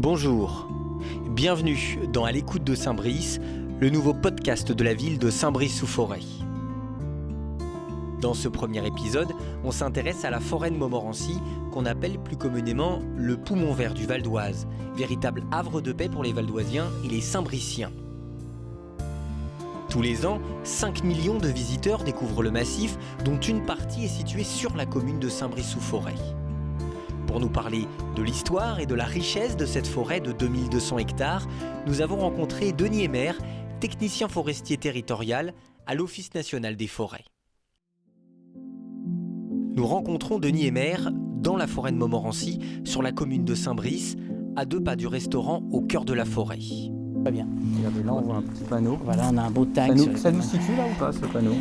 Bonjour, bienvenue dans À l'écoute de Saint-Brice, le nouveau podcast de la ville de Saint-Brice-sous-Forêt. Dans ce premier épisode, on s'intéresse à la forêt de Montmorency, qu'on appelle plus communément le poumon vert du Val d'Oise, véritable havre de paix pour les Valdoisiens et les Saint-Briciens. Tous les ans, 5 millions de visiteurs découvrent le massif, dont une partie est située sur la commune de Saint-Brice-sous-Forêt. Pour nous parler de l'histoire et de la richesse de cette forêt de 2200 hectares, nous avons rencontré Denis Emer, technicien forestier territorial à l'Office national des forêts. Nous rencontrons Denis Emer dans la forêt de Montmorency, sur la commune de Saint-Brice, à 2 pas du restaurant au cœur de la forêt. Très bien. Regardez là, on voit un petit panneau. Voilà, on a un beau tag. Ça nous situe là ou pas, ce panneau?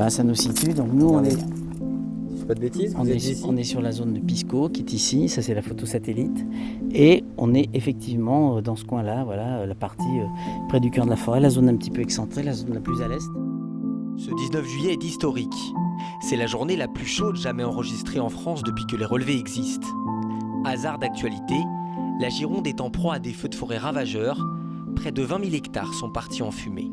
Ça nous situe. Donc nous, on est, Je fais pas de bêtises, on est sur la zone de Pisco qui est ici. Ça, c'est la photo satellite. Et on est effectivement dans ce coin-là, voilà, la partie près du cœur de la forêt, la zone un petit peu excentrée, la zone la plus à l'est. Ce 19 juillet est historique. C'est la journée la plus chaude jamais enregistrée en France depuis que les relevés existent. Hasard d'actualité, la Gironde est en proie à des feux de forêt ravageurs. Près de 20 000 hectares sont partis en fumée.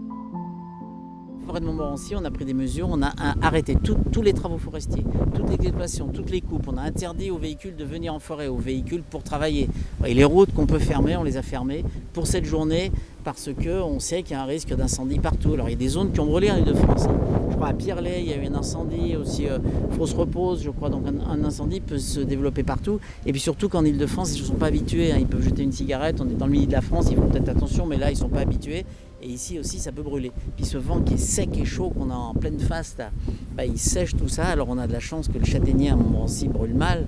Forêt de Montmorency, on a pris des mesures, on a arrêté tous les travaux forestiers, toutes les exploitations, toutes les coupes. On a interdit aux véhicules de venir en forêt, aux véhicules pour travailler. Et les routes qu'on peut fermer, on les a fermées pour cette journée parce qu'on sait qu'il y a un risque d'incendie partout. Alors il y a des zones qui ont brûlé en Ile-de-France. Je crois à Pierrelet, il y a eu un incendie, aussi Fausse-Repose, je crois. Donc un incendie peut se développer partout. Et puis surtout qu'en Ile-de-France, ils ne sont pas habitués. Ils peuvent jeter une cigarette, on est dans le milieu de la France, ils font peut-être attention, mais là, ils ne sont pas habitués. Et ici aussi, ça peut brûler. Puis ce vent qui est sec et chaud qu'on a en pleine face, là, il sèche tout ça. Alors on a de la chance que le châtaignier à Montmorency brûle mal.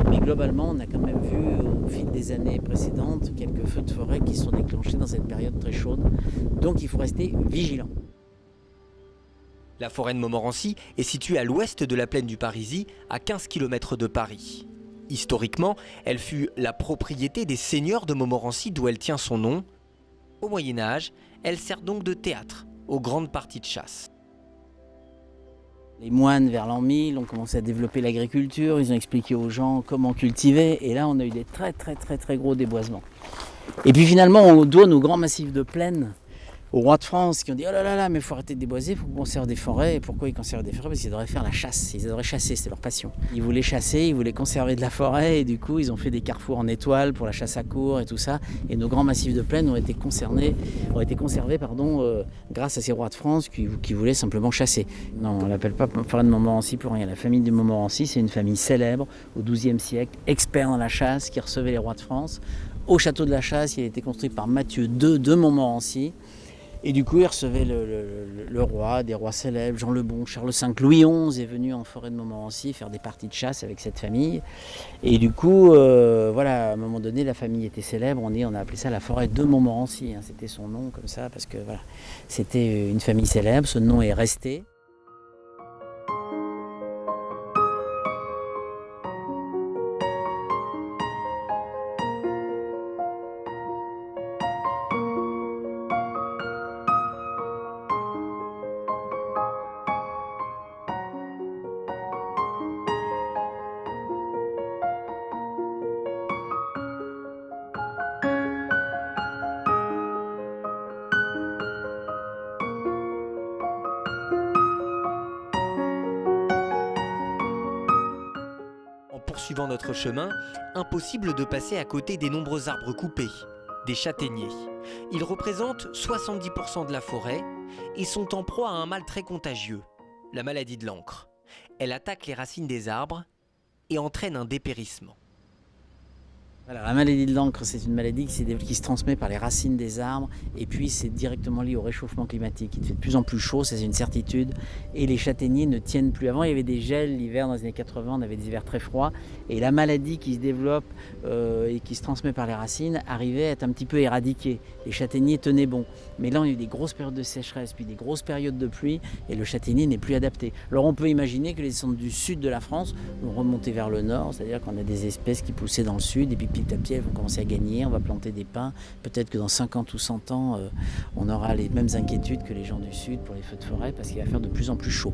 Mais globalement, on a quand même vu au fil des années précédentes quelques feux de forêt qui sont déclenchés dans cette période très chaude. Donc il faut rester vigilant. La forêt de Montmorency est située à l'ouest de la plaine du Parisis, à 15 km de Paris. Historiquement, elle fut la propriété des seigneurs de Montmorency, d'où elle tient son nom. Au Moyen-Âge, elle sert donc de théâtre aux grandes parties de chasse. Les moines, vers l'an 1000, ont commencé à développer l'agriculture, ils ont expliqué aux gens comment cultiver, et là on a eu des très gros déboisements. Et puis finalement, on doit nos grands massifs de plaine aux rois de France qui ont dit « Oh là là, mais il faut arrêter de déboiser, il faut qu'on conserve des forêts. » Et pourquoi ils conservent des forêts? Parce qu'ils adoraient faire la chasse, ils adoraient chasser, c'était leur passion. Ils voulaient chasser, ils voulaient conserver de la forêt, et du coup ils ont fait des carrefours en étoile pour la chasse à courre et tout ça. Et nos grands massifs de plaine ont été conservés grâce à ces rois de France qui voulaient simplement chasser. Non, on ne l'appelle pas forêt de Montmorency pour rien. La famille de Montmorency, c'est une famille célèbre au XIIe siècle, expert dans la chasse, qui recevait les rois de France. Au château de la Chasse, il a été construit par Mathieu II de Montmorency. Et du coup, il recevait le roi, des rois célèbres, Jean le Bon, Charles V, Louis XI est venu en forêt de Montmorency faire des parties de chasse avec cette famille. Et du coup, voilà, à un moment donné, la famille était célèbre, on a appelé ça la forêt de Montmorency. C'était son nom comme ça, parce que voilà, c'était une famille célèbre, ce nom est resté. Poursuivant notre chemin, impossible de passer à côté des nombreux arbres coupés, des châtaigniers. Ils représentent 70% de la forêt et sont en proie à un mal très contagieux, la maladie de l'encre. Elle attaque les racines des arbres et entraîne un dépérissement. Voilà, la maladie de l'encre, c'est une maladie qui se transmet par les racines des arbres et puis c'est directement lié au réchauffement climatique. Il fait de plus en plus chaud, ça c'est une certitude, et les châtaigniers ne tiennent plus. Avant, il y avait des gels l'hiver dans les années 80, on avait des hivers très froids et la maladie qui se développe et qui se transmet par les racines arrivait à être un petit peu éradiquée. Les châtaigniers tenaient bon. Mais là, on a eu des grosses périodes de sécheresse, puis des grosses périodes de pluie et le châtaignier n'est plus adapté. Alors on peut imaginer que les centres du sud de la France vont remonter vers le nord, c'est-à-dire qu'on a des espèces qui poussaient dans le sud et puis petit à petit, elles vont commencer à gagner, on va planter des pins. Peut-être que dans 50 ou 100 ans, on aura les mêmes inquiétudes que les gens du Sud pour les feux de forêt, parce qu'il va faire de plus en plus chaud.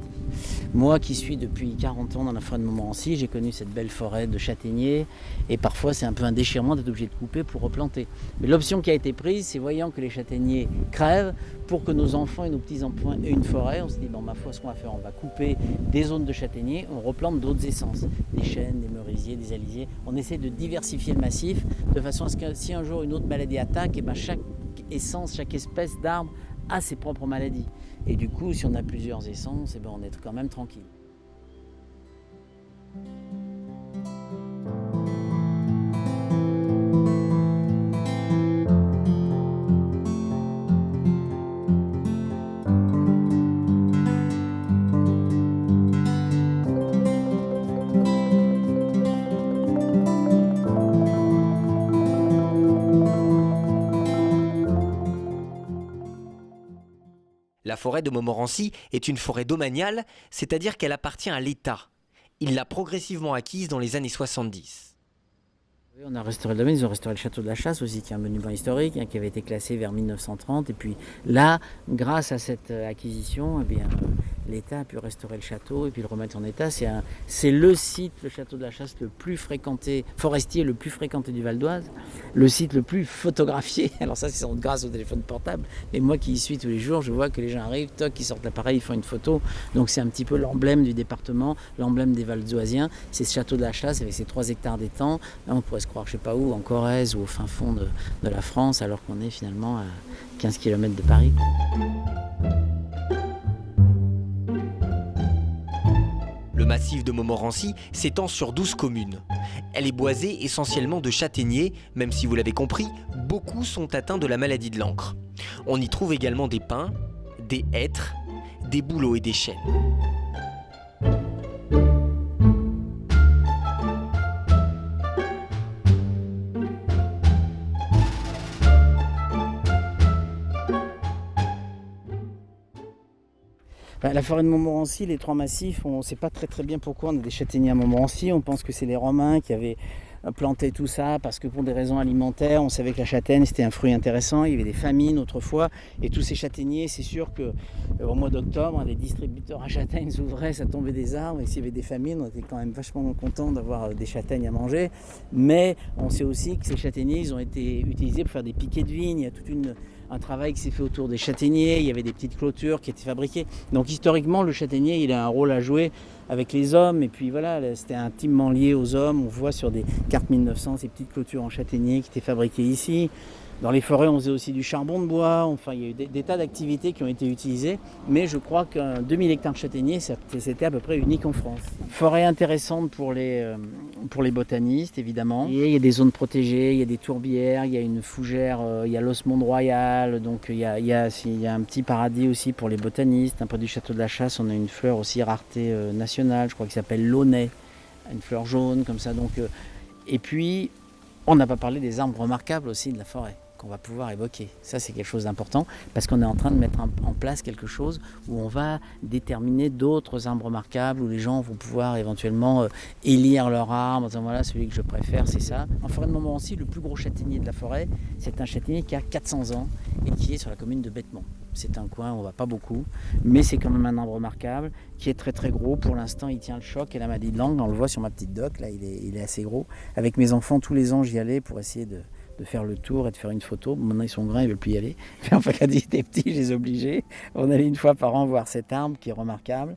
Moi qui suis depuis 40 ans dans la forêt de Montmorency, j'ai connu cette belle forêt de châtaigniers, et parfois c'est un peu un déchirement d'être obligé de couper pour replanter. Mais l'option qui a été prise, c'est voyant que les châtaigniers crèvent, pour que nos enfants et nos petits-enfants aient une forêt, on se dit, bon, ma foi, ce qu'on va faire, on va couper des zones de châtaigniers, on replante d'autres essences, des chênes, des merisiers, des alisiers. On essaie de diversifier le massif, de façon à ce que si un jour une autre maladie attaque, et ben chaque essence, chaque espèce d'arbre a ses propres maladies. Et du coup, si on a plusieurs essences, et ben on est quand même tranquille. La forêt de Montmorency est une forêt domaniale, c'est-à-dire qu'elle appartient à l'État. Il l'a progressivement acquise dans les années 70. Oui, on a restauré le domaine, ils ont restauré le château de la Chasse aussi, qui est un monument historique, qui avait été classé vers 1930. Et puis là, grâce à cette acquisition, eh bien, l'État a pu restaurer le château et puis le remettre en état. C'est le site, le château de la Chasse, le plus fréquenté, forestier le plus fréquenté du Val d'Oise, le site le plus photographié. Alors ça, c'est grâce au téléphone portable. Mais moi qui y suis tous les jours, je vois que les gens arrivent, toc, ils sortent l'appareil, ils font une photo. Donc c'est un petit peu l'emblème du département, l'emblème des Val d'Oisiens. C'est ce château de la Chasse avec ses 3 hectares d'étang. Là, on pourrait se croire, je sais pas où, en Corrèze ou au fin fond de la France, alors qu'on est finalement à 15 km de Paris. Le massif de Montmorency s'étend sur 12 communes. Elle est boisée essentiellement de châtaigniers, même si vous l'avez compris, beaucoup sont atteints de la maladie de l'encre. On y trouve également des pins, des hêtres, des bouleaux et des chênes. La forêt de Montmorency, les 3 massifs, on ne sait pas très bien pourquoi on a des châtaigniers à Montmorency. On pense que c'est les Romains qui avaient planté tout ça parce que pour des raisons alimentaires, on savait que la châtaigne c'était un fruit intéressant, il y avait des famines autrefois et tous ces châtaigniers, c'est sûr qu'au mois d'octobre, les distributeurs à châtaignes s'ouvraient, ça tombait des arbres et s'il y avait des famines, on était quand même vachement contents d'avoir des châtaignes à manger. Mais on sait aussi que ces châtaigniers, ils ont été utilisés pour faire des piquets de vignes, il y a tout un travail qui s'est fait autour des châtaigniers, il y avait des petites clôtures qui étaient fabriquées. Donc historiquement, le châtaignier, il a un rôle à jouer avec les hommes, et puis voilà, c'était intimement lié aux hommes. On voit sur des cartes 1900 ces petites clôtures en châtaignier qui étaient fabriquées ici. Dans les forêts, on faisait aussi du charbon de bois, enfin il y a eu des tas d'activités qui ont été utilisées, mais je crois qu'un 2000 hectares de châtaigniers, c'était à peu près unique en France. Forêt intéressante pour les botanistes, évidemment. Et il y a des zones protégées, il y a des tourbières, il y a une fougère, il y a l'osmonde royal, donc il y a un petit paradis aussi pour les botanistes. Un peu du château de la Chasse, on a une fleur aussi rareté nationale, je crois qu'il s'appelle l'aunay, une fleur jaune comme ça. Donc, et puis, on n'a pas parlé des arbres remarquables aussi de la forêt qu'on va pouvoir évoquer. Ça, c'est quelque chose d'important parce qu'on est en train de mettre en place quelque chose où on va déterminer d'autres arbres remarquables, où les gens vont pouvoir éventuellement élire leur arbre, en disant voilà, celui que je préfère, c'est ça. En forêt de Montmorency, le plus gros châtaignier de la forêt, c'est un châtaignier qui a 400 ans et qui est sur la commune de Bethemont. C'est un coin où on ne va pas beaucoup, mais c'est quand même un arbre remarquable qui est très gros. Pour l'instant, il tient le choc et la maladie de l'encre. On le voit sur ma petite doc, là, il est assez gros. Avec mes enfants, tous les ans, j'y allais pour essayer de faire le tour et de faire une photo. Maintenant, ils sont grands, ils ne veulent plus y aller. Mais enfin, quand ils étaient petits, je les obligeais. On allait une fois par an voir cet arbre qui est remarquable.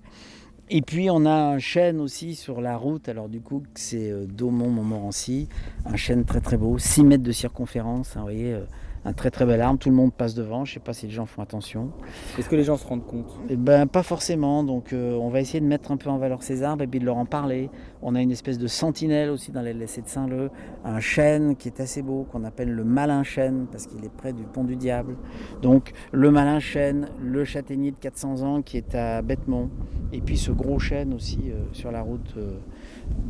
Et puis, on a un chêne aussi sur la route. Alors, du coup, c'est Daumont-Montmorency. Un chêne très beau, 6 mètres de circonférence. Hein, vous voyez, un très bel arbre. Tout le monde passe devant. Je ne sais pas si les gens font attention. Est-ce que les gens se rendent compte? Eh ben, pas forcément. Donc, on va essayer de mettre un peu en valeur ces arbres et puis de leur en parler. On a une espèce de sentinelle aussi dans les LSC de Saint-Leu. Un chêne qui est assez beau, qu'on appelle le malin chêne, parce qu'il est près du pont du Diable. Donc, le malin chêne, le châtaignier de 400 ans qui est à Bethemont. Et puis, ce gros chêne aussi sur la route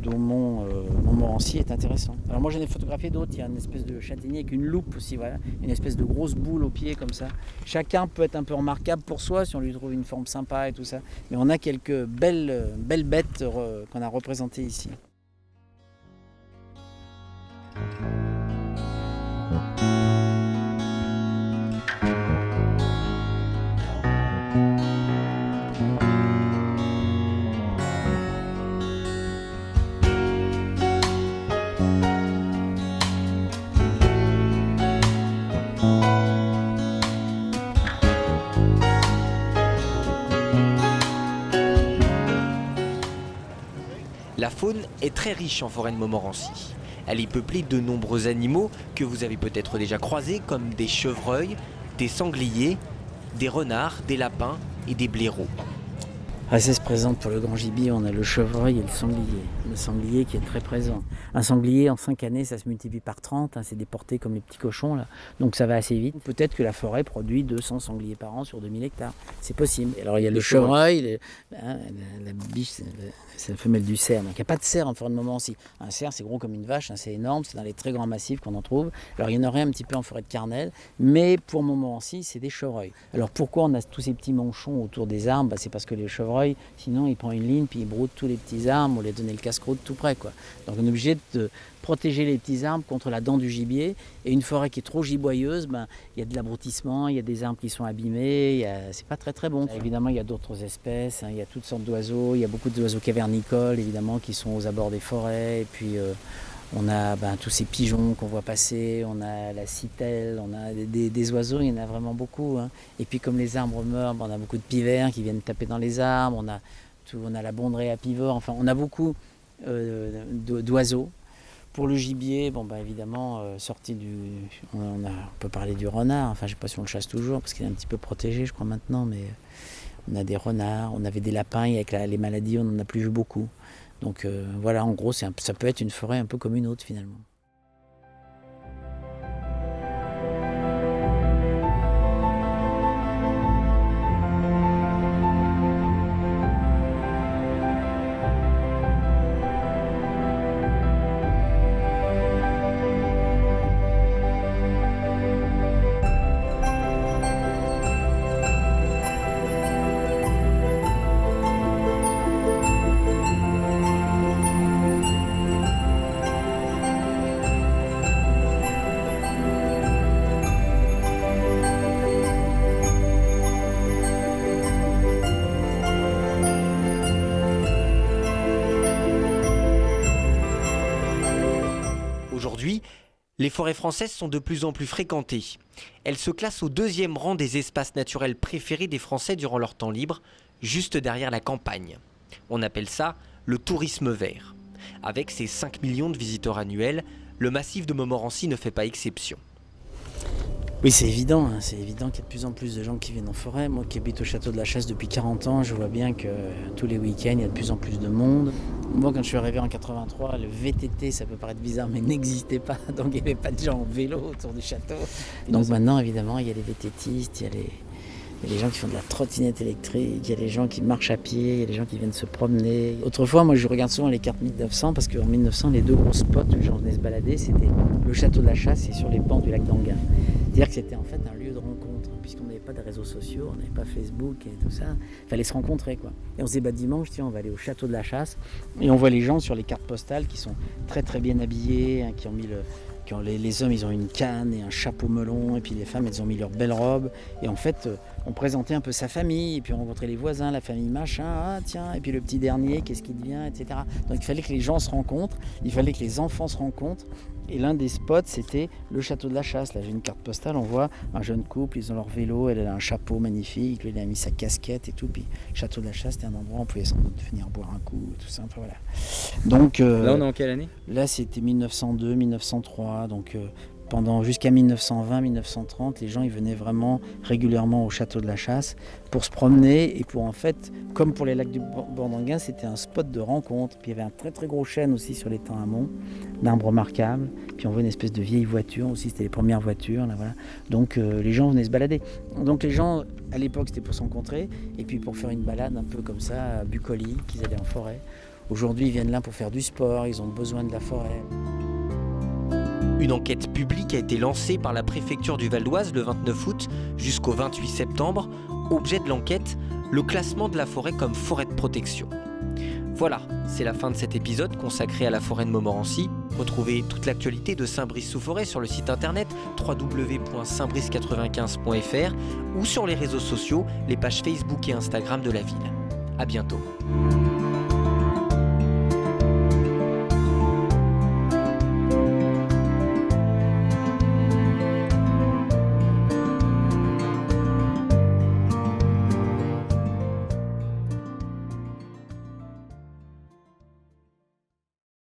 Daumont-Montmorency est intéressant. Alors moi j'en ai photographié d'autres, il y a une espèce de châtaignier avec une loupe aussi, voilà, une espèce de grosse boule au pied comme ça. Chacun peut être un peu remarquable pour soi si on lui trouve une forme sympa et tout ça. Mais on a quelques belles bêtes qu'on a représentées ici. La faune est très riche en forêt de Montmorency. Elle est peuplée de nombreux animaux que vous avez peut-être déjà croisés, comme des chevreuils, des sangliers, des renards, des lapins et des blaireaux. Assez se présente pour le grand gibier, on a le chevreuil et le sanglier. Le sanglier qui est très présent. Un sanglier en 5 années, ça se multiplie par 30, c'est déporté comme les petits cochons là. Donc ça va assez vite. Peut-être que la forêt produit 200 sangliers par an sur 2000 hectares. C'est possible. Alors il y a le chevreuil, la biche, c'est la femelle du cerf. Donc il n'y a pas de cerf en forêt de Montmorency. Un cerf c'est gros comme une vache, c'est énorme, c'est dans les très grands massifs qu'on en trouve. Alors il y en aurait un petit peu en forêt de Carnel, mais pour Montmorency c'est des chevreuils. Alors pourquoi on a tous ces petits manchons autour des arbres? C'est parce que les chevreuils, sinon il prend une ligne puis il broute tous les petits arbres, on les donne le casse-croûte tout près quoi. Donc on est obligé de protéger les petits arbres contre la dent du gibier. Et une forêt qui est trop giboyeuse, il y a de l'abroutissement, il y a des arbres qui sont abîmés, c'est pas très très bon. Évidemment il y a d'autres espèces, il y a toutes sortes d'oiseaux, il y a beaucoup d'oiseaux cavernicoles évidemment qui sont aux abords des forêts. Et puis on a tous ces pigeons qu'on voit passer, on a la citelle, on a des oiseaux, il y en a vraiment beaucoup. Et puis comme les arbres meurent, on a beaucoup de pivers qui viennent taper dans les arbres, on a la bondrée apivore, enfin on a beaucoup d'oiseaux. Pour le gibier, évidemment, on peut parler du renard, enfin je ne sais pas si on le chasse toujours parce qu'il est un petit peu protégé je crois maintenant, mais on a des renards, on avait des lapins et avec les maladies on n'en a plus vu beaucoup. Donc voilà, en gros ça peut être une forêt un peu comme une autre finalement. Aujourd'hui, les forêts françaises sont de plus en plus fréquentées. Elles se classent au 2e rang des espaces naturels préférés des Français durant leur temps libre, juste derrière la campagne. On appelle ça le tourisme vert. Avec ses 5 millions de visiteurs annuels, le massif de Montmorency ne fait pas exception. Oui, c'est évident qu'il y a de plus en plus de gens qui viennent en forêt. Moi qui habite au château de la Chasse depuis 40 ans, je vois bien que tous les week-ends, il y a de plus en plus de monde. Moi, quand je suis arrivé en 83, le VTT, ça peut paraître bizarre, mais n'existait pas. Donc il n'y avait pas de gens en vélo autour du château. Donc maintenant, évidemment, il y a les VTTistes, il y a les gens qui font de la trottinette électrique, il y a les gens qui marchent à pied, il y a les gens qui viennent se promener. Autrefois, moi je regarde souvent les cartes 1900 parce qu'en 1900, les 2 gros spots où les gens venaient se balader, c'était le château de la Chasse et sur les bancs du lac d'Anguin. C'est-à-dire que c'était en fait un lieu de rencontre, puisqu'on n'avait pas de réseaux sociaux, on n'avait pas Facebook et tout ça. Il fallait se rencontrer quoi. Et on se dit dimanche, tiens, on va aller au château de la Chasse. Et on voit les gens sur les cartes postales qui sont très très bien habillés, qui ont mis les hommes ils ont une canne et un chapeau melon, et puis les femmes elles ont mis leurs belles robes. Et en fait on présentait un peu sa famille, et puis on rencontrait les voisins, la famille machin, ah tiens, et puis le petit dernier, qu'est-ce qu'il devient, etc. Donc il fallait que les gens se rencontrent, il fallait que les enfants se rencontrent. Et l'un des spots, c'était le château de la Chasse. Là, j'ai une carte postale, on voit un jeune couple, ils ont leur vélo, elle a un chapeau magnifique, lui, il a mis sa casquette et tout. Puis le château de la Chasse, c'était un endroit où on pouvait sans doute venir boire un coup, tout ça. Enfin, voilà. Donc, là, on est en quelle année? Là, c'était 1902, 1903, donc jusqu'à 1920-1930, les gens ils venaient vraiment régulièrement au château de la Chasse pour se promener et pour en fait, comme pour les lacs du bord d'Anguin, c'était un spot de rencontre. Puis il y avait un très très gros chêne aussi sur l'étang amont, d'arbres remarquables. Puis on voit une espèce de vieille voiture aussi, c'était les premières voitures. Là, voilà. Donc les gens venaient se balader. Donc les gens, à l'époque, c'était pour se rencontrer et puis pour faire une balade un peu comme ça, bucolique, ils allaient en forêt. Aujourd'hui, ils viennent là pour faire du sport, ils ont besoin de la forêt. Une enquête publique a été lancée par la préfecture du Val-d'Oise le 29 août jusqu'au 28 septembre. Objet de l'enquête, le classement de la forêt comme forêt de protection. Voilà, c'est la fin de cet épisode consacré à la forêt de Montmorency. Retrouvez toute l'actualité de Saint-Brice-sous-Forêt sur le site internet www.saintbrice95.fr ou sur les réseaux sociaux, les pages Facebook et Instagram de la ville. À bientôt.